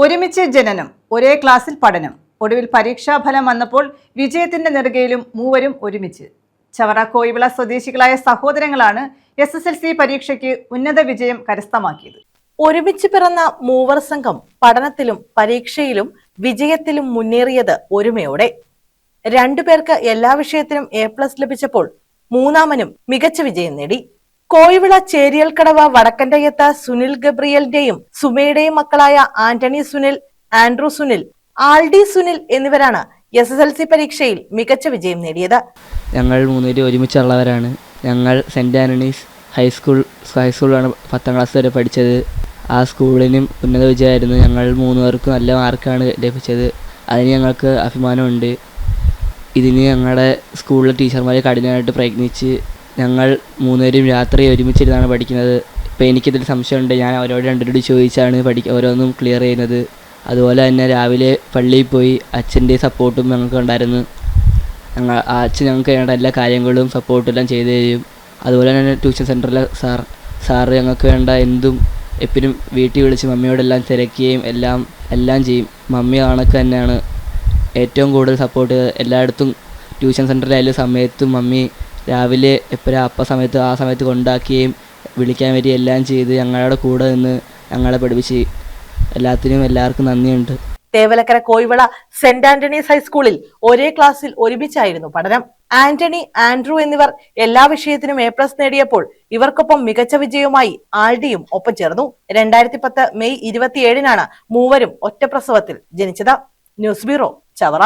ഒരുമിച്ച് ജനനം, ഒരേ ക്ലാസ്സിൽ പഠനം. ഒടുവിൽ പരീക്ഷാഫലം വന്നപ്പോൾ വിജയത്തിന്റെ നെറുകയിലും മൂവരും ഒരുമിച്ച്. ചവറ കോയിവിള സ്വദേശികളായ സഹോദരങ്ങളാണ് SSLC പരീക്ഷയ്ക്ക് ഉന്നത വിജയം കരസ്ഥമാക്കിയത്. ഒരുമിച്ച് പിറന്ന മൂവർ സംഘം പഠനത്തിലും പരീക്ഷയിലും വിജയത്തിലും മുന്നേറിയത് ഒരുമയോടെ. രണ്ടുപേർക്ക് എല്ലാ വിഷയത്തിലും A+ ലഭിച്ചപ്പോൾ മൂന്നാമനും മികച്ച വിജയം നേടി. കോയിവിള ചേരിയൽക്കടവ വടക്കൻ്റെയത്ത് സുനിൽ ഗബ്രിയലിന്റെയും സുമയുടെയും മക്കളായ ആന്റണി സുനിൽ, ആൻഡ്രൂ സുനിൽ, ആൽഡി സുനിൽ എന്നിവരാണ് SSLC പരീക്ഷയിൽ മികച്ച വിജയം നേടിയത്. ഞങ്ങൾ മൂന്നുപേരും ഒരുമിച്ചുള്ളവരാണ്. ഞങ്ങൾ സെന്റ് ആന്റണീസ് ഹൈസ്കൂളിലാണ് 10ാം ക്ലാസ് വരെ പഠിച്ചത്. ആ സ്കൂളിനും ഉന്നത വിജയമായിരുന്നു. ഞങ്ങൾ മൂന്നുപേർക്കും നല്ല മാർക്കാണ് ലഭിച്ചത്. അതിന് ഞങ്ങൾക്ക് അഭിമാനമുണ്ട്. ഇതിന് ഞങ്ങളുടെ സ്കൂളിലെ ടീച്ചർമാർ കഠിനമായിട്ട് പ്രയത്നിച്ച് ഞങ്ങൾ മൂന്നുപേരും രാത്രി ഒരുമിച്ചിരുന്നാണ് പഠിക്കുന്നത്. ഇപ്പോൾ എനിക്കിതിൽ സംശയമുണ്ട്. ഞാൻ അവരോട് രണ്ടുപേരോട് ചോദിച്ചാണ് ഓരോന്നും ക്ലിയർ ചെയ്യുന്നത്. അതുപോലെ തന്നെ രാവിലെ പള്ളിയിൽ പോയി അച്ഛൻ്റെ സപ്പോർട്ടും ഞങ്ങൾക്ക് ഉണ്ടായിരുന്നു. അച്ഛൻ ഞങ്ങൾക്ക് വേണ്ട എല്ലാ കാര്യങ്ങളും സപ്പോർട്ടും എല്ലാം ചെയ്തു തരും. അതുപോലെ തന്നെ ട്യൂഷൻ സെൻറ്ററിലെ സാറ് ഞങ്ങൾക്ക് വേണ്ട എന്തും എപ്പോഴും വീട്ടിൽ വിളിച്ച് മമ്മിയോടെല്ലാം തിരക്കുകയും എല്ലാം ചെയ്യും. മമ്മി കണക്ക് തന്നെയാണ് ഏറ്റവും കൂടുതൽ സപ്പോർട്ട്. എല്ലായിടത്തും ട്യൂഷൻ സെൻറ്ററിലായാലും സമയത്തും മമ്മി രാവിലെ എപ്പോഴും ആ സമയത്ത് കൊണ്ടാക്കുകയും വിളിക്കാൻ വരികയും എല്ലാം ചെയ്ത് ഞങ്ങളുടെ കൂടെ നിന്ന് ഞങ്ങളെ പഠിപ്പിച്ച് എല്ലാവർക്കും നന്ദിയുണ്ട്. തേവലക്കര കോയിവിള സെന്റ് ആന്റണീസ് ഹൈസ്കൂളിൽ ഒരേ ക്ലാസ്സിൽ ഒരുമിച്ചായിരുന്നു പഠനം. ആന്റണി, ആൻഡ്രൂ എന്നിവർ എല്ലാ വിഷയത്തിനും A+ നേടിയപ്പോൾ ഇവർക്കൊപ്പം മികച്ച വിജയവുമായി ആൽഡിയും ഒപ്പം ചേർന്നു. 2010 മെയ് 27-നാണ് മൂവരും ഒറ്റപ്രസവത്തിൽ ജനിച്ചത്. News bureau, Chavara.